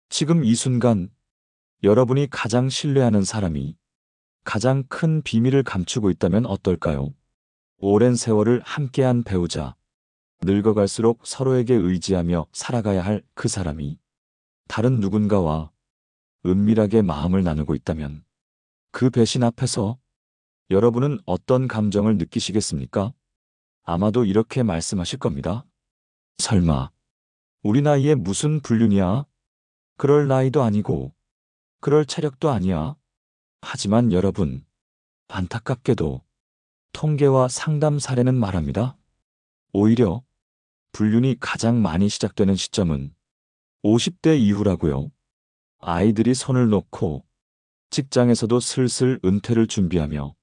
지금 이 순간 여러분이 가장 신뢰하는 사람이 가장 큰 비밀을 감추고 있다면 어떨까요? 오랜 세월을 함께한 배우자, 늙어갈수록 서로에게 의지하며 살아가야 할 그 사람이 다른 누군가와 은밀하게 마음을 나누고 있다면 그 배신 앞에서 여러분은 어떤 감정을 느끼시겠습니까? 아마도 이렇게 말씀하실 겁니다. 설마, 우리 나이에 무슨 불륜이야? 그럴 나이도 아니고, 그럴 체력도 아니야. 하지만 여러분, 안타깝게도 통계와 상담 사례는 말합니다. 오히려 불륜이 가장 많이 시작되는 시점은 50대 이후라고요. 아이들이 손을 놓고 직장에서도 슬슬 은퇴를 준비하며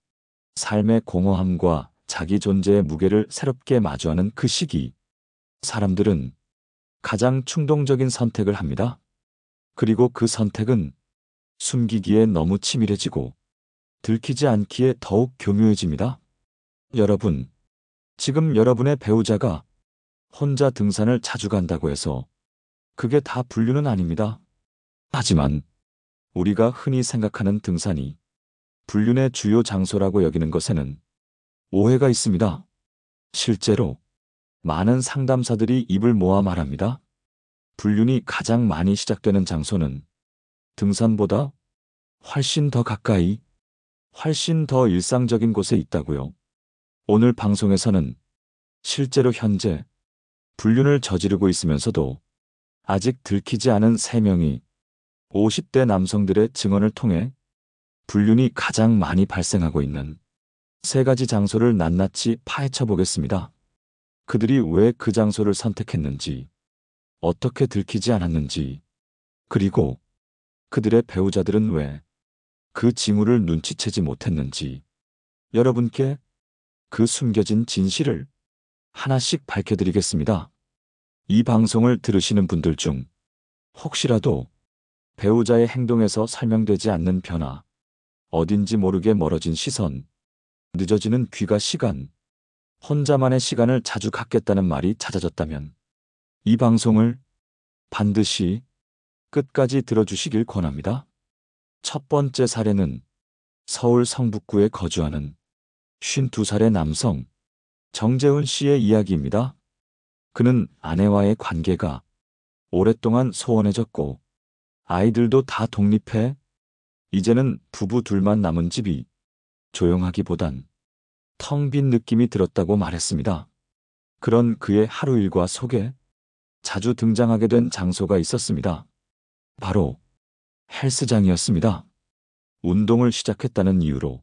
삶의 공허함과 자기 존재의 무게를 새롭게 마주하는 그 시기, 사람들은 가장 충동적인 선택을 합니다. 그리고 그 선택은 숨기기에 너무 치밀해지고 들키지 않기에 더욱 교묘해집니다. 여러분, 지금 여러분의 배우자가 혼자 등산을 자주 간다고 해서 그게 다 불륜은 아닙니다. 하지만 우리가 흔히 생각하는 등산이 불륜의 주요 장소라고 여기는 것에는 오해가 있습니다. 실제로 많은 상담사들이 입을 모아 말합니다. 불륜이 가장 많이 시작되는 장소는 등산보다 훨씬 더 가까이, 훨씬 더 일상적인 곳에 있다고요. 오늘 방송에서는 실제로 현재 불륜을 저지르고 있으면서도 아직 들키지 않은 3명이 50대 남성들의 증언을 통해 불륜이 가장 많이 발생하고 있는 3가지 장소를 낱낱이 파헤쳐 보겠습니다. 그들이 왜 그 장소를 선택했는지, 어떻게 들키지 않았는지, 그리고 그들의 배우자들은 왜 그 징후를 눈치채지 못했는지, 여러분께 그 숨겨진 진실을 하나씩 밝혀드리겠습니다. 이 방송을 들으시는 분들 중 혹시라도 배우자의 행동에서 설명되지 않는 변화, 어딘지 모르게 멀어진 시선, 늦어지는 귀가 시간, 혼자만의 시간을 자주 갖겠다는 말이 잦아졌다면 이 방송을 반드시 끝까지 들어주시길 권합니다. 첫 번째 사례는 서울 성북구에 거주하는 52살의 남성 정재훈 씨의 이야기입니다. 그는 아내와의 관계가 오랫동안 소원해졌고 아이들도 다 독립해 이제는 부부 둘만 남은 집이 조용하기보단 텅 빈 느낌이 들었다고 말했습니다. 그런 그의 하루 일과 속에 자주 등장하게 된 장소가 있었습니다. 바로 헬스장이었습니다. 운동을 시작했다는 이유로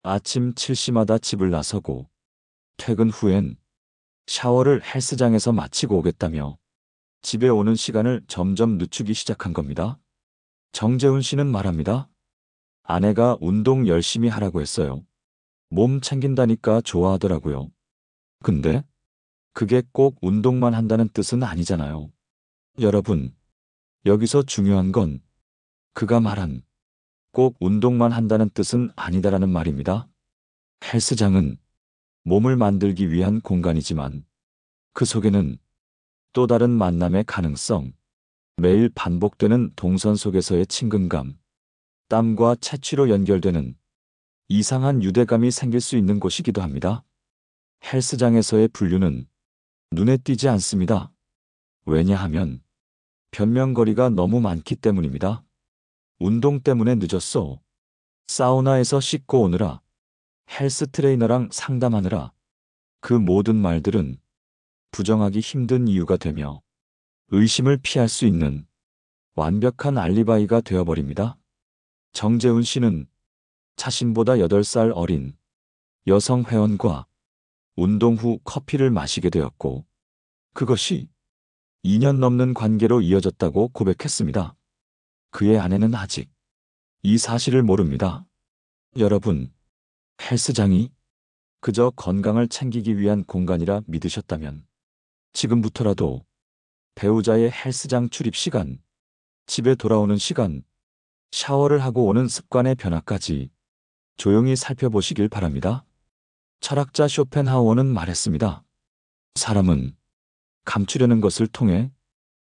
아침 7시마다 집을 나서고 퇴근 후엔 샤워를 헬스장에서 마치고 오겠다며 집에 오는 시간을 점점 늦추기 시작한 겁니다. 정재훈 씨는 말합니다. 아내가 운동 열심히 하라고 했어요. 몸 챙긴다니까 좋아하더라고요. 근데 그게 꼭 운동만 한다는 뜻은 아니잖아요. 여러분, 여기서 중요한 건 그가 말한 꼭 운동만 한다는 뜻은 아니다라는 말입니다. 헬스장은 몸을 만들기 위한 공간이지만 그 속에는 또 다른 만남의 가능성, 매일 반복되는 동선 속에서의 친근감, 땀과 채취로 연결되는 이상한 유대감이 생길 수 있는 곳이기도 합니다. 헬스장에서의 불륜은 눈에 띄지 않습니다. 왜냐하면 변명거리가 너무 많기 때문입니다. 운동 때문에 늦었어. 사우나에서 씻고 오느라, 헬스 트레이너랑 상담하느라 그 모든 말들은 부정하기 힘든 이유가 되며 의심을 피할 수 있는 완벽한 알리바이가 되어버립니다. 정재훈 씨는 자신보다 8살 어린 여성 회원과 운동 후 커피를 마시게 되었고 그것이 2년 넘는 관계로 이어졌다고 고백했습니다. 그의 아내는 아직 이 사실을 모릅니다. 여러분, 헬스장이 그저 건강을 챙기기 위한 공간이라 믿으셨다면 지금부터라도 배우자의 헬스장 출입 시간, 집에 돌아오는 시간, 샤워를 하고 오는 습관의 변화까지 조용히 살펴보시길 바랍니다. 철학자 쇼펜하우어는 말했습니다. 사람은 감추려는 것을 통해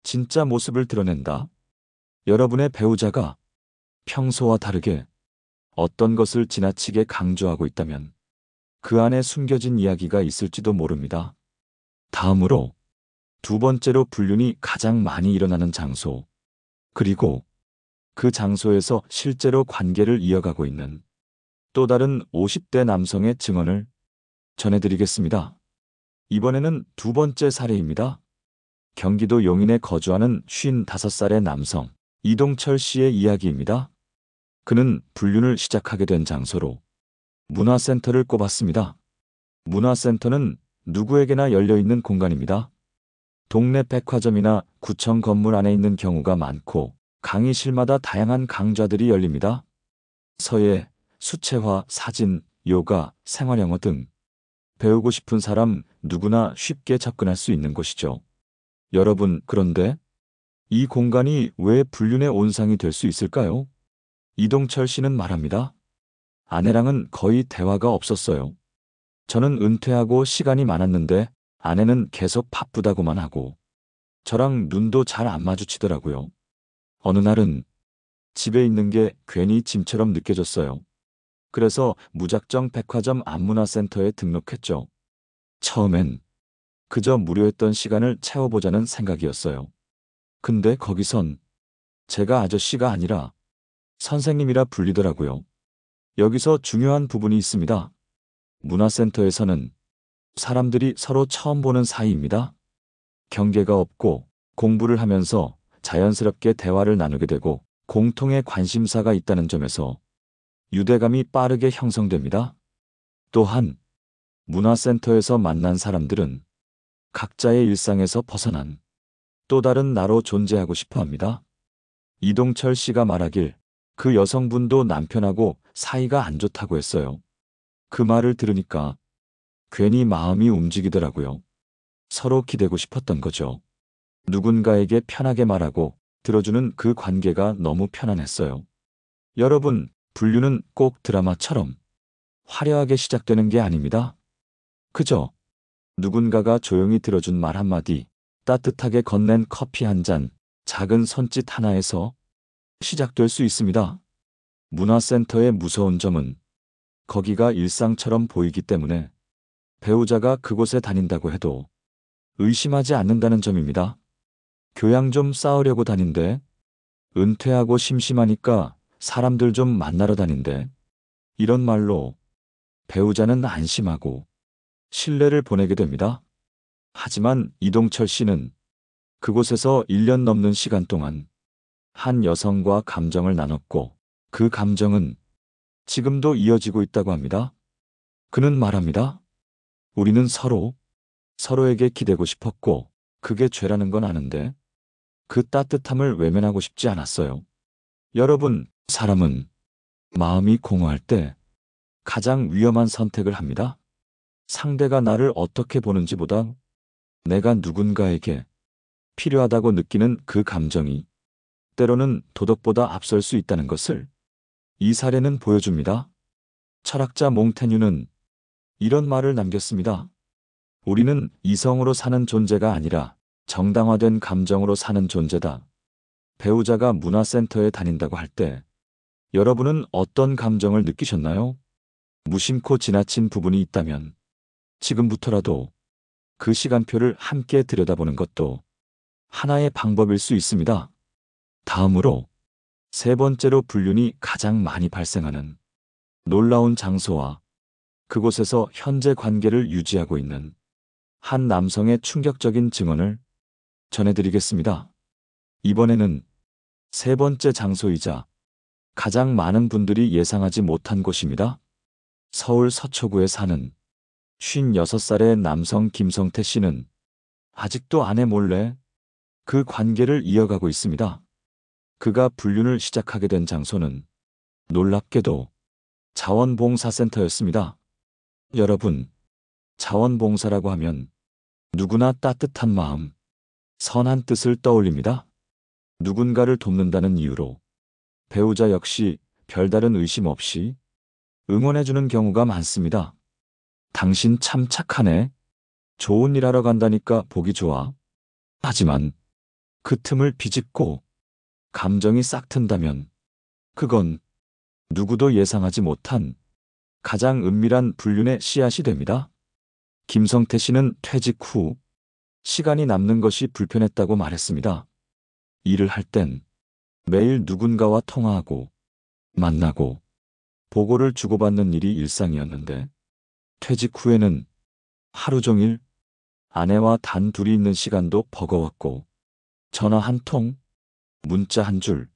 진짜 모습을 드러낸다. 여러분의 배우자가 평소와 다르게 어떤 것을 지나치게 강조하고 있다면 그 안에 숨겨진 이야기가 있을지도 모릅니다. 다음으로 두 번째로 불륜이 가장 많이 일어나는 장소, 그리고 그 장소에서 실제로 관계를 이어가고 있는 또 다른 50대 남성의 증언을 전해드리겠습니다. 이번에는 두 번째 사례입니다. 경기도 용인에 거주하는 55살의 남성 이동철 씨의 이야기입니다. 그는 불륜을 시작하게 된 장소로 문화센터를 꼽았습니다. 문화센터는 누구에게나 열려있는 공간입니다. 동네 백화점이나 구청 건물 안에 있는 경우가 많고 강의실마다 다양한 강좌들이 열립니다. 서예, 수채화, 사진, 요가, 생활영어 등 배우고 싶은 사람 누구나 쉽게 접근할 수 있는 곳이죠. 여러분, 그런데 이 공간이 왜 불륜의 온상이 될 수 있을까요? 이동철 씨는 말합니다. 아내랑은 거의 대화가 없었어요. 저는 은퇴하고 시간이 많았는데 아내는 계속 바쁘다고만 하고 저랑 눈도 잘 안 마주치더라고요. 어느 날은 집에 있는 게 괜히 짐처럼 느껴졌어요. 그래서 무작정 백화점 안문화센터에 등록했죠. 처음엔 그저 무료했던 시간을 채워보자는 생각이었어요. 근데 거기선 제가 아저씨가 아니라 선생님이라 불리더라고요. 여기서 중요한 부분이 있습니다. 문화센터에서는 사람들이 서로 처음 보는 사이입니다. 경계가 없고 공부를 하면서 자연스럽게 대화를 나누게 되고 공통의 관심사가 있다는 점에서 유대감이 빠르게 형성됩니다. 또한 문화센터에서 만난 사람들은 각자의 일상에서 벗어난 또 다른 나로 존재하고 싶어 합니다. 이동철 씨가 말하길 그 여성분도 남편하고 사이가 안 좋다고 했어요. 그 말을 들으니까 괜히 마음이 움직이더라고요. 서로 기대고 싶었던 거죠. 누군가에게 편하게 말하고 들어주는 그 관계가 너무 편안했어요. 여러분, 불륜은 꼭 드라마처럼 화려하게 시작되는 게 아닙니다. 그저 누군가가 조용히 들어준 말 한마디, 따뜻하게 건넨 커피 한 잔, 작은 손짓 하나에서 시작될 수 있습니다. 문화센터의 무서운 점은 거기가 일상처럼 보이기 때문에 배우자가 그곳에 다닌다고 해도 의심하지 않는다는 점입니다. 교양 좀 쌓으려고 다닌대. 은퇴하고 심심하니까 사람들 좀 만나러 다닌대. 이런 말로 배우자는 안심하고 신뢰를 보내게 됩니다. 하지만 이동철 씨는 그곳에서 1년 넘는 시간 동안 한 여성과 감정을 나눴고 그 감정은 지금도 이어지고 있다고 합니다. 그는 말합니다. 우리는 서로에게 기대고 싶었고 그게 죄라는 건 아는데 그 따뜻함을 외면하고 싶지 않았어요. 여러분, 사람은 마음이 공허할 때 가장 위험한 선택을 합니다. 상대가 나를 어떻게 보는지보다 내가 누군가에게 필요하다고 느끼는 그 감정이 때로는 도덕보다 앞설 수 있다는 것을 이 사례는 보여줍니다. 철학자 몽테뉴는 이런 말을 남겼습니다. 우리는 이성으로 사는 존재가 아니라 정당화된 감정으로 사는 존재다. 배우자가 문화센터에 다닌다고 할 때 여러분은 어떤 감정을 느끼셨나요? 무심코 지나친 부분이 있다면 지금부터라도 그 시간표를 함께 들여다보는 것도 하나의 방법일 수 있습니다. 다음으로 세 번째로 불륜이 가장 많이 발생하는 놀라운 장소와 그곳에서 현재 관계를 유지하고 있는 한 남성의 충격적인 증언을 전해드리겠습니다. 이번에는 세 번째 장소이자 가장 많은 분들이 예상하지 못한 곳입니다. 서울 서초구에 사는 56살의 남성 김성태 씨는 아직도 아내 몰래 그 관계를 이어가고 있습니다. 그가 불륜을 시작하게 된 장소는 놀랍게도 자원봉사센터였습니다. 여러분, 자원봉사라고 하면 누구나 따뜻한 마음, 선한 뜻을 떠올립니다. 누군가를 돕는다는 이유로 배우자 역시 별다른 의심 없이 응원해주는 경우가 많습니다. 당신 참 착하네. 좋은 일 하러 간다니까 보기 좋아. 하지만 그 틈을 비집고 감정이 싹 튼다면 그건 누구도 예상하지 못한 가장 은밀한 불륜의 씨앗이 됩니다. 김성태 씨는 퇴직 후 시간이 남는 것이 불편했다고 말했습니다. 일을 할 땐 매일 누군가와 통화하고 만나고 보고를 주고받는 일이 일상이었는데 퇴직 후에는 하루 종일 아내와 단둘이 있는 시간도 버거웠고 전화 한 통, 문자 한 줄,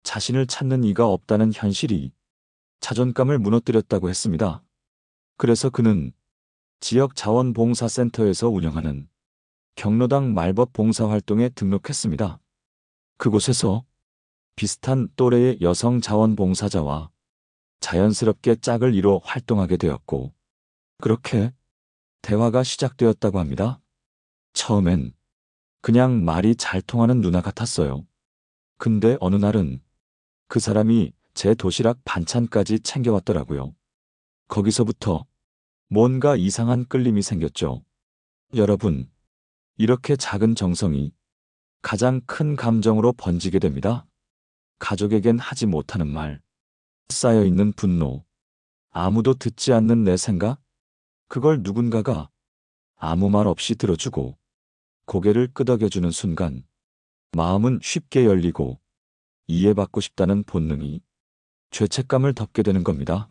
자신을 찾는 이가 없다는 현실이 자존감을 무너뜨렸다고 했습니다. 그래서 그는 지역 자원봉사센터에서 운영하는 경로당 말벗 봉사활동에 등록했습니다. 그곳에서 비슷한 또래의 여성 자원봉사자와 자연스럽게 짝을 이뤄 활동하게 되었고 그렇게 대화가 시작되었다고 합니다. 처음엔 그냥 말이 잘 통하는 누나 같았어요. 근데 어느 날은 그 사람이 제 도시락 반찬까지 챙겨왔더라고요. 거기서부터 뭔가 이상한 끌림이 생겼죠. 여러분, 이렇게 작은 정성이 가장 큰 감정으로 번지게 됩니다. 가족에겐 하지 못하는 말, 쌓여있는 분노, 아무도 듣지 않는 내 생각, 그걸 누군가가 아무 말 없이 들어주고 고개를 끄덕여주는 순간 마음은 쉽게 열리고 이해받고 싶다는 본능이 죄책감을 덮게 되는 겁니다.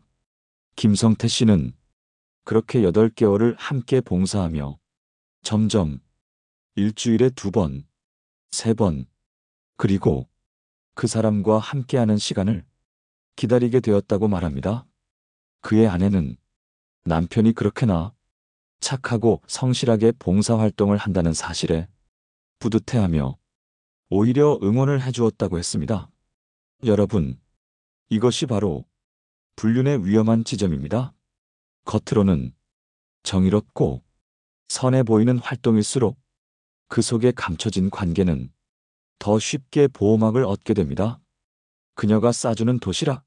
김성태 씨는 그렇게 8개월을 함께 봉사하며 점점 일주일에 2번, 3번, 그리고 그 사람과 함께하는 시간을 기다리게 되었다고 말합니다. 그의 아내는 남편이 그렇게나 착하고 성실하게 봉사활동을 한다는 사실에 뿌듯해하며 오히려 응원을 해주었다고 했습니다. 여러분, 이것이 바로 불륜의 위험한 지점입니다. 겉으로는 정의롭고 선해 보이는 활동일수록 그 속에 감춰진 관계는 더 쉽게 보호막을 얻게 됩니다. 그녀가 싸주는 도시락,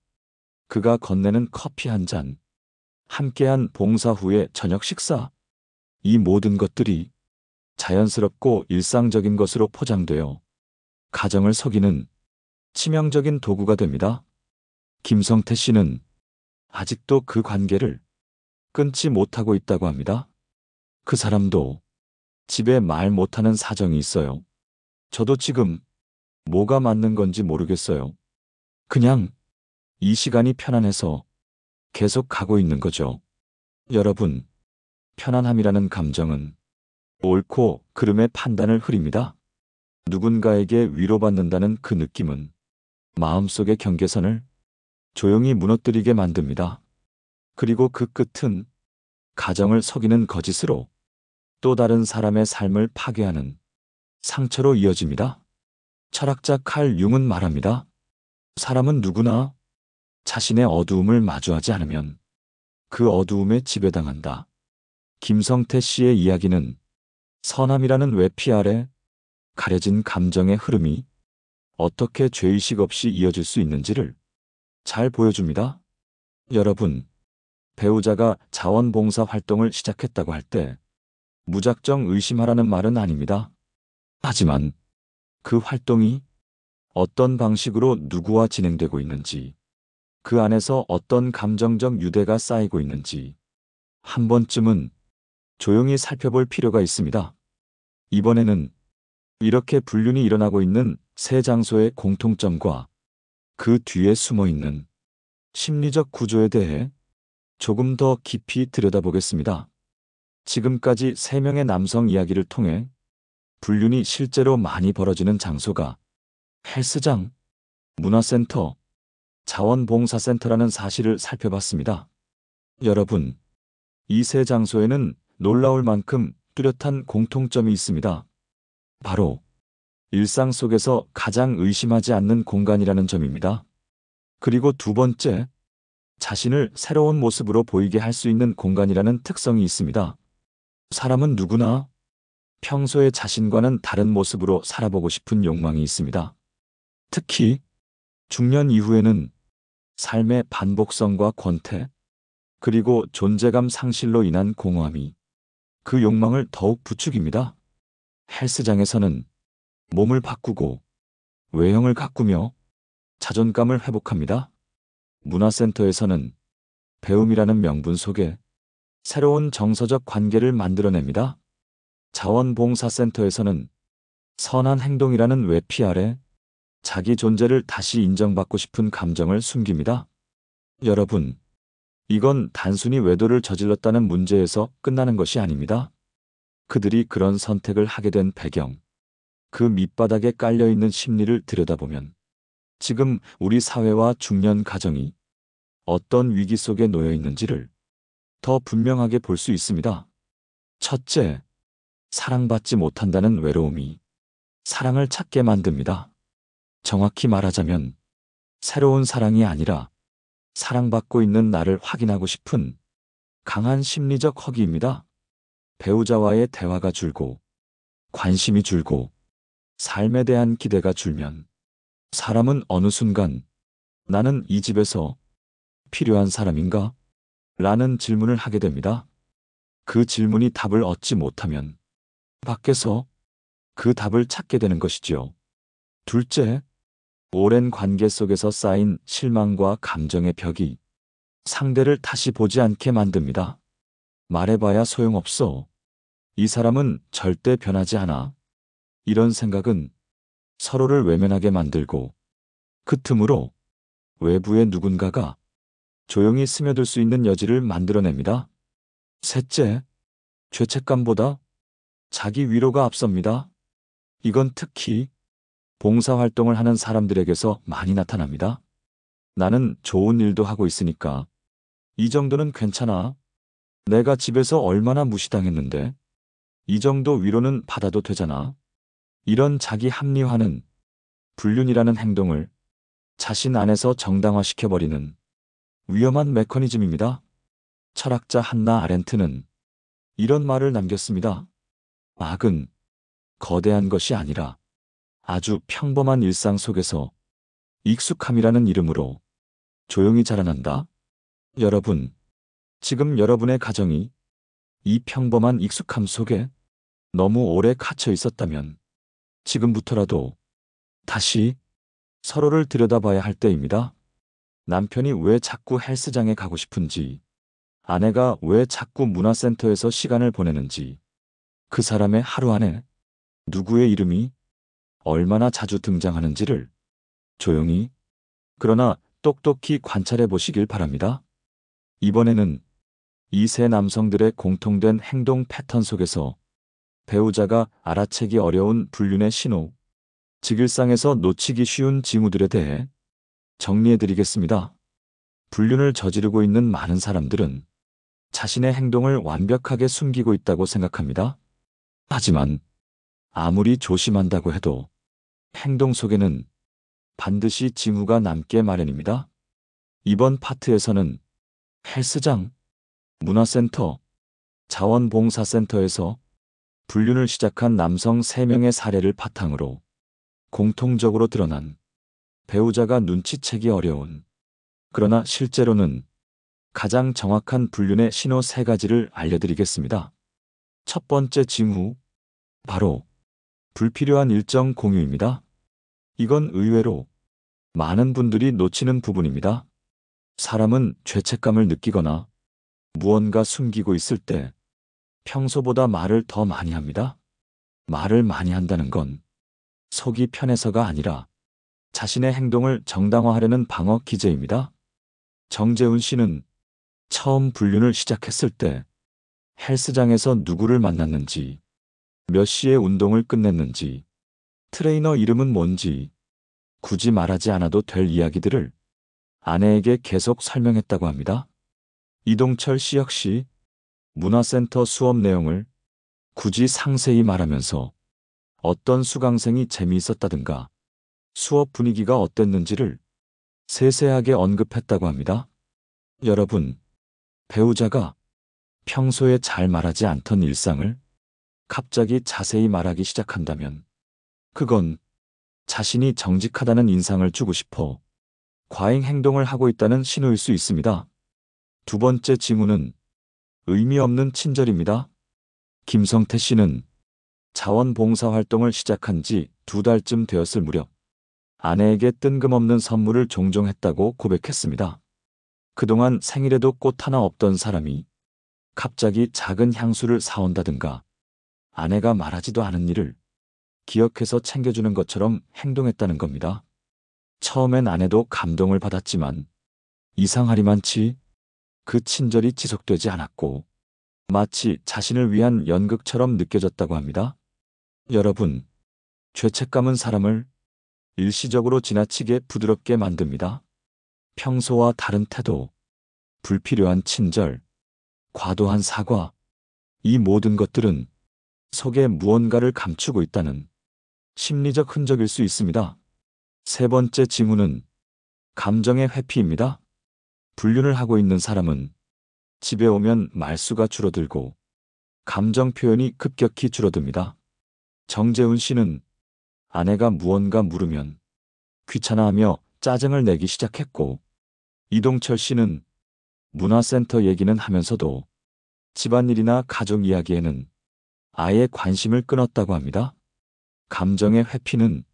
그가 건네는 커피 한 잔, 함께한 봉사 후의 저녁 식사, 이 모든 것들이 자연스럽고 일상적인 것으로 포장되어 가정을 속이는 치명적인 도구가 됩니다. 김성태 씨는 아직도 그 관계를 끊지 못하고 있다고 합니다. 그 사람도 집에 말 못하는 사정이 있어요. 저도 지금 뭐가 맞는 건지 모르겠어요. 그냥 이 시간이 편안해서 계속 가고 있는 거죠. 여러분, 편안함이라는 감정은 옳고 그름의 판단을 흐립니다. 누군가에게 위로받는다는 그 느낌은 마음속의 경계선을 조용히 무너뜨리게 만듭니다. 그리고 그 끝은 가정을 속이는 거짓으로 또 다른 사람의 삶을 파괴하는 상처로 이어집니다. 철학자 칼 융은 말합니다. 사람은 누구나 자신의 어두움을 마주하지 않으면 그 어두움에 지배당한다. 김성태 씨의 이야기는 선함이라는 외피 아래 가려진 감정의 흐름이 어떻게 죄의식 없이 이어질 수 있는지를 잘 보여줍니다. 여러분, 배우자가 자원봉사 활동을 시작했다고 할 때 무작정 의심하라는 말은 아닙니다. 하지만 그 활동이 어떤 방식으로 누구와 진행되고 있는지, 그 안에서 어떤 감정적 유대가 쌓이고 있는지 한 번쯤은 조용히 살펴볼 필요가 있습니다. 이번에는 이렇게 불륜이 일어나고 있는 세 장소의 공통점과 그 뒤에 숨어 있는 심리적 구조에 대해 조금 더 깊이 들여다보겠습니다. 지금까지 3명의 남성 이야기를 통해 불륜이 실제로 많이 벌어지는 장소가 헬스장, 문화센터, 자원봉사센터라는 사실을 살펴봤습니다. 여러분, 이 세 장소에는 놀라울 만큼 뚜렷한 공통점이 있습니다. 바로 일상 속에서 가장 의심하지 않는 공간이라는 점입니다. 그리고 두 번째, 자신을 새로운 모습으로 보이게 할 수 있는 공간이라는 특성이 있습니다. 사람은 누구나 평소의 자신과는 다른 모습으로 살아보고 싶은 욕망이 있습니다. 특히 중년 이후에는 삶의 반복성과 권태, 그리고 존재감 상실로 인한 공허함이 그 욕망을 더욱 부추깁니다. 헬스장에서는 몸을 바꾸고 외형을 가꾸며 자존감을 회복합니다. 문화센터에서는 배움이라는 명분 속에 새로운 정서적 관계를 만들어냅니다. 자원봉사센터에서는 선한 행동이라는 외피 아래 자기 존재를 다시 인정받고 싶은 감정을 숨깁니다. 여러분, 이건 단순히 외도를 저질렀다는 문제에서 끝나는 것이 아닙니다. 그들이 그런 선택을 하게 된 배경, 그 밑바닥에 깔려있는 심리를 들여다보면 지금 우리 사회와 중년 가정이 어떤 위기 속에 놓여 있는지를 더 분명하게 볼 수 있습니다. 첫째, 사랑받지 못한다는 외로움이 사랑을 찾게 만듭니다. 정확히 말하자면 새로운 사랑이 아니라 사랑받고 있는 나를 확인하고 싶은 강한 심리적 허기입니다. 배우자와의 대화가 줄고 관심이 줄고 삶에 대한 기대가 줄면 사람은 어느 순간 나는 이 집에서 필요한 사람인가? 라는 질문을 하게 됩니다. 그 질문이 답을 얻지 못하면 밖에서 그 답을 찾게 되는 것이지요. 둘째, 오랜 관계 속에서 쌓인 실망과 감정의 벽이 상대를 다시 보지 않게 만듭니다. 말해봐야 소용없어. 이 사람은 절대 변하지 않아. 이런 생각은 서로를 외면하게 만들고 그 틈으로 외부의 누군가가 조용히 스며들 수 있는 여지를 만들어냅니다. 셋째, 죄책감보다 자기 위로가 앞섭니다. 이건 특히 봉사활동을 하는 사람들에게서 많이 나타납니다. 나는 좋은 일도 하고 있으니까 이 정도는 괜찮아. 내가 집에서 얼마나 무시당했는데 이 정도 위로는 받아도 되잖아. 이런 자기 합리화는 불륜이라는 행동을 자신 안에서 정당화시켜버리는 위험한 메커니즘입니다. 철학자 한나 아렌트는 이런 말을 남겼습니다. 악은 거대한 것이 아니라 아주 평범한 일상 속에서 익숙함이라는 이름으로 조용히 자라난다. 여러분, 지금 여러분의 가정이 이 평범한 익숙함 속에 너무 오래 갇혀 있었다면 지금부터라도 다시 서로를 들여다봐야 할 때입니다. 남편이 왜 자꾸 헬스장에 가고 싶은지, 아내가 왜 자꾸 문화센터에서 시간을 보내는지, 그 사람의 하루 안에 누구의 이름이 얼마나 자주 등장하는지를 조용히, 그러나 똑똑히 관찰해 보시길 바랍니다. 이번에는 이 세 남성들의 공통된 행동 패턴 속에서 배우자가 알아채기 어려운 불륜의 신호, 즉 일상에서 놓치기 쉬운 징후들에 대해 정리해 드리겠습니다. 불륜을 저지르고 있는 많은 사람들은 자신의 행동을 완벽하게 숨기고 있다고 생각합니다. 하지만 아무리 조심한다고 해도 행동 속에는 반드시 징후가 남게 마련입니다. 이번 파트에서는 헬스장, 문화센터, 자원봉사센터에서 불륜을 시작한 남성 3명의 사례를 바탕으로 공통적으로 드러난 배우자가 눈치채기 어려운, 그러나 실제로는 가장 정확한 불륜의 신호 3가지를 알려드리겠습니다. 첫 번째 징후, 바로 불필요한 일정 공유입니다. 이건 의외로 많은 분들이 놓치는 부분입니다. 사람은 죄책감을 느끼거나 무언가 숨기고 있을 때 평소보다 말을 더 많이 합니다. 말을 많이 한다는 건 속이 편해서가 아니라 자신의 행동을 정당화하려는 방어 기제입니다. 정재훈 씨는 처음 불륜을 시작했을 때 헬스장에서 누구를 만났는지, 몇 시에 운동을 끝냈는지, 트레이너 이름은 뭔지 굳이 말하지 않아도 될 이야기들을 아내에게 계속 설명했다고 합니다. 이동철 씨 역시 문화센터 수업 내용을 굳이 상세히 말하면서 어떤 수강생이 재미있었다든가 수업 분위기가 어땠는지를 세세하게 언급했다고 합니다. 여러분, 배우자가 평소에 잘 말하지 않던 일상을 갑자기 자세히 말하기 시작한다면 그건 자신이 정직하다는 인상을 주고 싶어 과잉 행동을 하고 있다는 신호일 수 있습니다. 두 번째 징후는 의미 없는 친절입니다. 김성태 씨는 자원봉사 활동을 시작한 지 2달쯤 되었을 무렵 아내에게 뜬금없는 선물을 종종 했다고 고백했습니다. 그동안 생일에도 꽃 하나 없던 사람이 갑자기 작은 향수를 사온다든가 아내가 말하지도 않은 일을 기억해서 챙겨주는 것처럼 행동했다는 겁니다. 처음엔 아내도 감동을 받았지만 이상하리만치 그 친절이 지속되지 않았고 마치 자신을 위한 연극처럼 느껴졌다고 합니다. 여러분, 죄책감은 사람을 일시적으로 지나치게 부드럽게 만듭니다. 평소와 다른 태도, 불필요한 친절, 과도한 사과, 이 모든 것들은 속에 무언가를 감추고 있다는 심리적 흔적일 수 있습니다. 세 번째 징후는 감정의 회피입니다. 불륜을 하고 있는 사람은 집에 오면 말수가 줄어들고 감정 표현이 급격히 줄어듭니다. 정재훈 씨는 아내가 무언가 물으면 귀찮아하며 짜증을 내기 시작했고, 이동철 씨는 문화센터 얘기는 하면서도 집안일이나 가족 이야기에는 아예 관심을 끊었다고 합니다. 감정의 회피는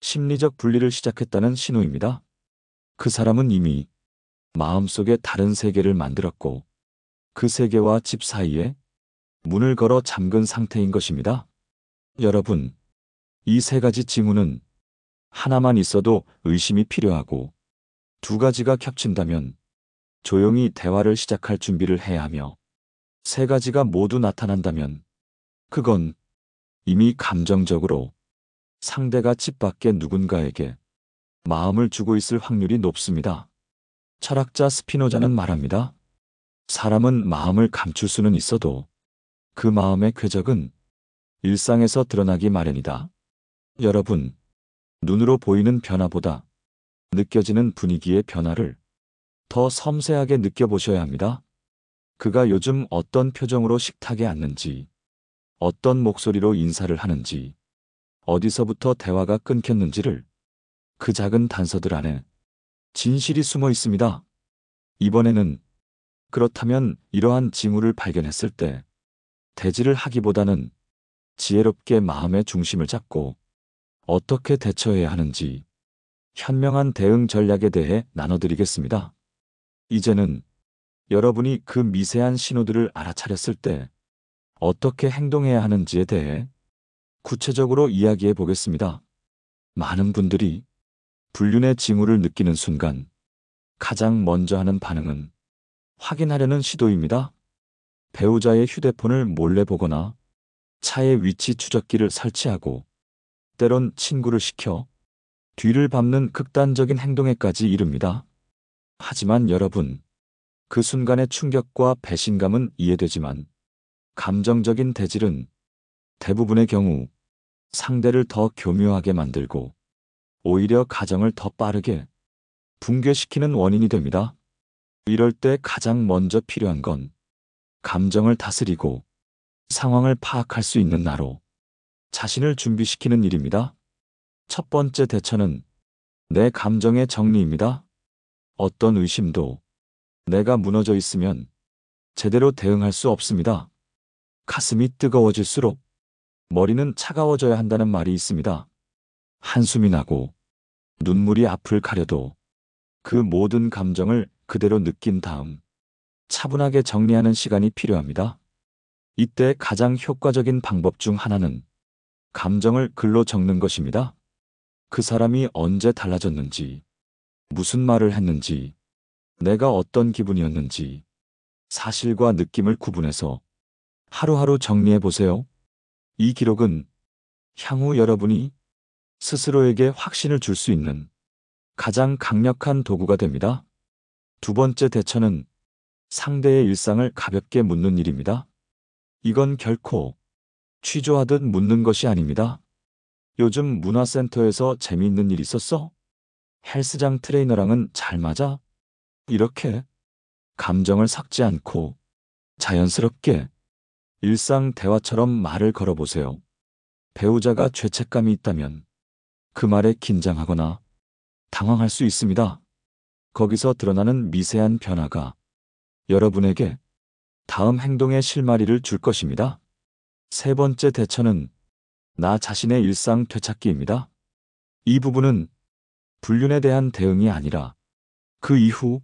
심리적 분리를 시작했다는 신호입니다. 그 사람은 이미 마음속에 다른 세계를 만들었고 그 세계와 집 사이에 문을 걸어 잠근 상태인 것입니다. 여러분, 이 세 가지 징후는 하나만 있어도 의심이 필요하고 두 가지가 겹친다면 조용히 대화를 시작할 준비를 해야 하며 세 가지가 모두 나타난다면 그건 이미 감정적으로 상대가 집 밖에 누군가에게 마음을 주고 있을 확률이 높습니다. 철학자 스피노자는 말합니다. 사람은 마음을 감출 수는 있어도 그 마음의 궤적은 일상에서 드러나기 마련이다. 여러분, 눈으로 보이는 변화보다 느껴지는 분위기의 변화를 더 섬세하게 느껴보셔야 합니다. 그가 요즘 어떤 표정으로 식탁에 앉는지, 어떤 목소리로 인사를 하는지, 어디서부터 대화가 끊겼는지를 그 작은 단서들 안에 진실이 숨어 있습니다. 이번에는 그렇다면 이러한 징후를 발견했을 때 대지를 하기보다는 지혜롭게 마음의 중심을 잡고 어떻게 대처해야 하는지 현명한 대응 전략에 대해 나눠드리겠습니다. 이제는 여러분이 그 미세한 신호들을 알아차렸을 때 어떻게 행동해야 하는지에 대해 구체적으로 이야기해 보겠습니다. 많은 분들이 불륜의 징후를 느끼는 순간 가장 먼저 하는 반응은 확인하려는 시도입니다. 배우자의 휴대폰을 몰래 보거나 차의 위치 추적기를 설치하고 때론 친구를 시켜 뒤를 밟는 극단적인 행동에까지 이릅니다. 하지만 여러분, 그 순간의 충격과 배신감은 이해되지만 감정적인 대질은 대부분의 경우 상대를 더 교묘하게 만들고 오히려 가정을 더 빠르게 붕괴시키는 원인이 됩니다. 이럴 때 가장 먼저 필요한 건 감정을 다스리고 상황을 파악할 수 있는 나로 자신을 준비시키는 일입니다. 첫 번째 대처는 내 감정의 정리입니다. 어떤 의심도 내가 무너져 있으면 제대로 대응할 수 없습니다. 가슴이 뜨거워질수록 머리는 차가워져야 한다는 말이 있습니다. 한숨이 나고 눈물이 앞을 가려도 그 모든 감정을 그대로 느낀 다음 차분하게 정리하는 시간이 필요합니다. 이때 가장 효과적인 방법 중 하나는 감정을 글로 적는 것입니다. 그 사람이 언제 달라졌는지, 무슨 말을 했는지, 내가 어떤 기분이었는지, 사실과 느낌을 구분해서 하루하루 정리해 보세요. 이 기록은 향후 여러분이 스스로에게 확신을 줄 수 있는 가장 강력한 도구가 됩니다. 두 번째 대처는 상대의 일상을 가볍게 묻는 일입니다. 이건 결코 취조하듯 묻는 것이 아닙니다. 요즘 문화센터에서 재미있는 일 있었어? 헬스장 트레이너랑은 잘 맞아? 이렇게 감정을 섞지 않고 자연스럽게 일상 대화처럼 말을 걸어보세요. 배우자가 죄책감이 있다면 그 말에 긴장하거나 당황할 수 있습니다. 거기서 드러나는 미세한 변화가 여러분에게 다음 행동의 실마리를 줄 것입니다. 세 번째 대처는 나 자신의 일상 되찾기입니다. 이 부분은 불륜에 대한 대응이 아니라 그 이후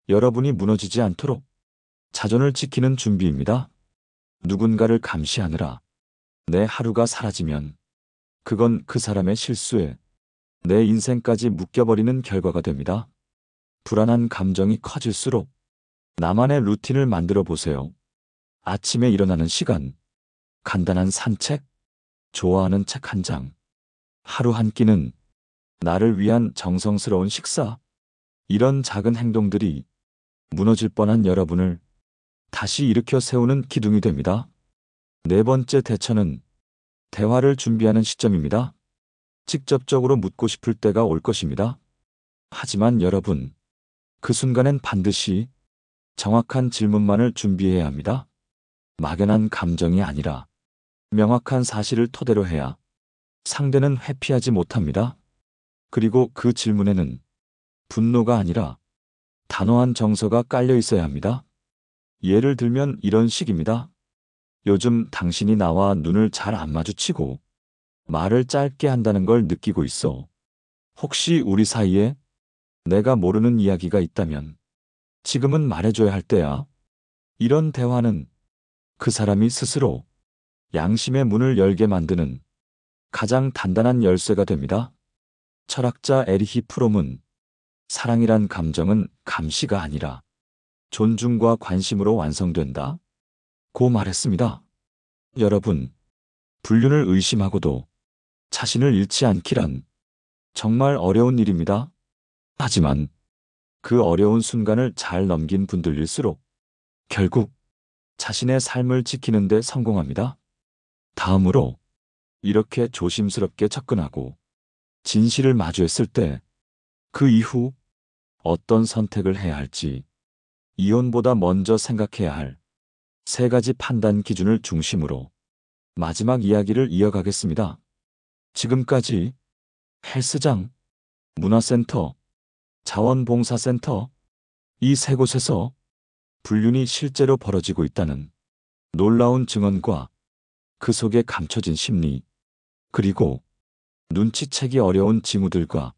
여러분이 무너지지 않도록 자존을 지키는 준비입니다. 누군가를 감시하느라 내 하루가 사라지면 그건 그 사람의 실수에 내 인생까지 묶여버리는 결과가 됩니다. 불안한 감정이 커질수록 나만의 루틴을 만들어 보세요. 아침에 일어나는 시간, 간단한 산책, 좋아하는 책 한 장, 하루 한 끼는 나를 위한 정성스러운 식사. 이런 작은 행동들이 무너질 뻔한 여러분을 다시 일으켜 세우는 기둥이 됩니다. 네 번째 대처는 대화를 준비하는 시점입니다. 직접적으로 묻고 싶을 때가 올 것입니다. 하지만 여러분, 그 순간엔 반드시 정확한 질문만을 준비해야 합니다. 막연한 감정이 아니라 명확한 사실을 토대로 해야 상대는 회피하지 못합니다. 그리고 그 질문에는 분노가 아니라 단호한 정서가 깔려 있어야 합니다. 예를 들면 이런 식입니다. 요즘 당신이 나와 눈을 잘 안 마주치고 말을 짧게 한다는 걸 느끼고 있어. 혹시 우리 사이에 내가 모르는 이야기가 있다면 지금은 말해줘야 할 때야. 이런 대화는 그 사람이 스스로 양심의 문을 열게 만드는 가장 단단한 열쇠가 됩니다. 철학자 에리히 프롬은 사랑이란 감정은 감시가 아니라 존중과 관심으로 완성된다 고 말했습니다. 여러분, 불륜을 의심하고도 자신을 잃지 않기란 정말 어려운 일입니다. 하지만 그 어려운 순간을 잘 넘긴 분들일수록 결국 자신의 삶을 지키는 데 성공합니다. 다음으로 이렇게 조심스럽게 접근하고 진실을 마주했을 때 그 이후 어떤 선택을 해야 할지 이혼보다 먼저 생각해야 할 세 가지 판단 기준을 중심으로 마지막 이야기를 이어가겠습니다. 지금까지 헬스장, 문화센터, 자원봉사센터 이 세 곳에서 불륜이 실제로 벌어지고 있다는 놀라운 증언과 그 속에 감춰진 심리, 그리고 눈치채기 어려운 징후들과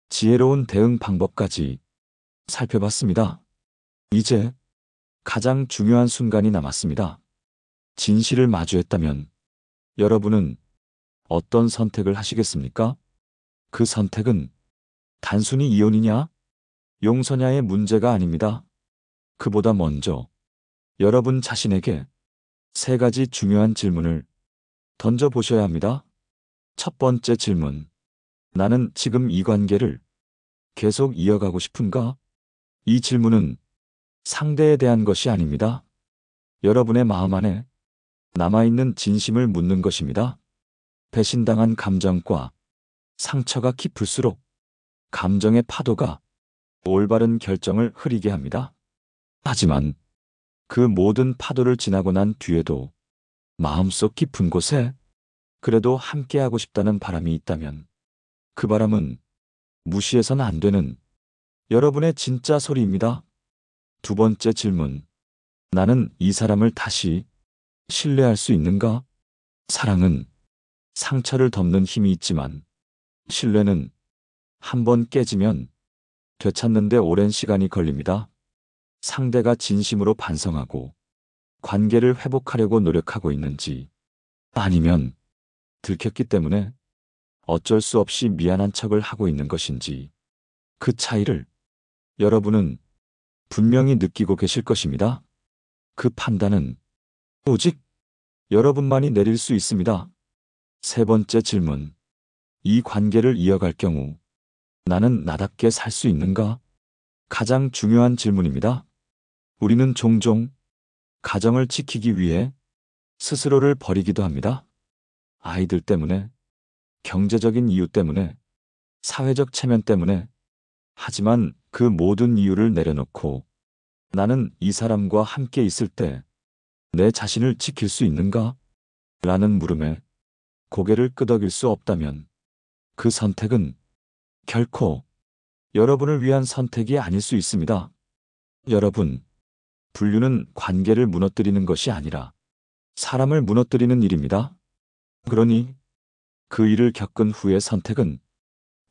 지혜로운 대응 방법까지 살펴봤습니다. 이제 가장 중요한 순간이 남았습니다. 진실을 마주했다면 여러분은 어떤 선택을 하시겠습니까? 그 선택은 단순히 이혼이냐, 용서냐의 문제가 아닙니다. 그보다 먼저 여러분 자신에게 세 가지 중요한 질문을 던져보셔야 합니다. 첫 번째 질문. 나는 지금 이 관계를 계속 이어가고 싶은가? 이 질문은 상대에 대한 것이 아닙니다. 여러분의 마음 안에 남아있는 진심을 묻는 것입니다. 배신당한 감정과 상처가 깊을수록 감정의 파도가 올바른 결정을 흐리게 합니다. 하지만 그 모든 파도를 지나고 난 뒤에도 마음속 깊은 곳에 그래도 함께하고 싶다는 바람이 있다면 그 바람은 무시해서는 안 되는 여러분의 진짜 소리입니다. 두 번째 질문. 나는 이 사람을 다시 신뢰할 수 있는가? 사랑은 상처를 덮는 힘이 있지만 신뢰는 한번 깨지면 되찾는데 오랜 시간이 걸립니다. 상대가 진심으로 반성하고 관계를 회복하려고 노력하고 있는지 아니면 들켰기 때문에 어쩔 수 없이 미안한 척을 하고 있는 것인지 그 차이를 여러분은 분명히 느끼고 계실 것입니다. 그 판단은 오직 여러분만이 내릴 수 있습니다. 세 번째 질문. 이 관계를 이어갈 경우 나는 나답게 살 수 있는가? 가장 중요한 질문입니다. 우리는 종종 가정을 지키기 위해 스스로를 버리기도 합니다. 아이들 때문에, 경제적인 이유 때문에, 사회적 체면 때문에. 하지만 그 모든 이유를 내려놓고 나는 이 사람과 함께 있을 때 내 자신을 지킬 수 있는가? 라는 물음에 고개를 끄덕일 수 없다면 그 선택은 결코 여러분을 위한 선택이 아닐 수 있습니다. 여러분, 불륜은 관계를 무너뜨리는 것이 아니라 사람을 무너뜨리는 일입니다. 그러니 그 일을 겪은 후의 선택은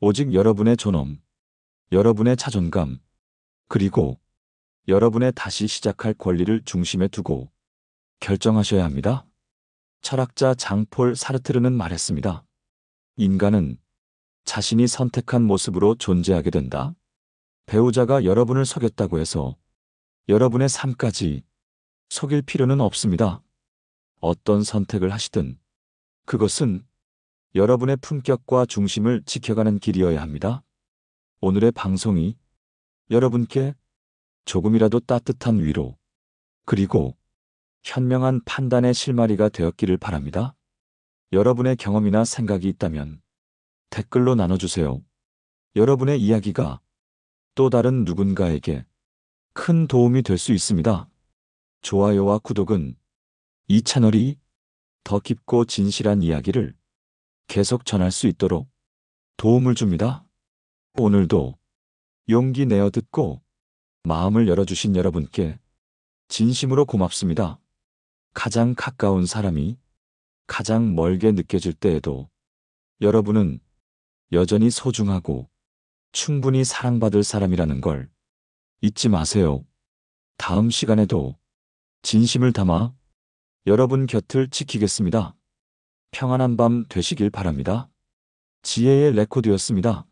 오직 여러분의 존엄, 여러분의 자존감, 그리고 여러분의 다시 시작할 권리를 중심에 두고 결정하셔야 합니다. 철학자 장폴 사르트르는 말했습니다. 인간은 자신이 선택한 모습으로 존재하게 된다. 배우자가 여러분을 속였다고 해서 여러분의 삶까지 속일 필요는 없습니다. 어떤 선택을 하시든 그것은 여러분의 품격과 중심을 지켜가는 길이어야 합니다. 오늘의 방송이 여러분께 조금이라도 따뜻한 위로, 그리고 현명한 판단의 실마리가 되었기를 바랍니다. 여러분의 경험이나 생각이 있다면 댓글로 나눠주세요. 여러분의 이야기가 또 다른 누군가에게 큰 도움이 될 수 있습니다. 좋아요와 구독은 이 채널이 더 깊고 진실한 이야기를 계속 전할 수 있도록 도움을 줍니다. 오늘도 용기 내어 듣고 마음을 열어주신 여러분께 진심으로 고맙습니다. 가장 가까운 사람이 가장 멀게 느껴질 때에도 여러분은 여전히 소중하고 충분히 사랑받을 사람이라는 걸 잊지 마세요. 다음 시간에도 진심을 담아 여러분 곁을 지키겠습니다. 평안한 밤 되시길 바랍니다. 지혜의 레코드였습니다.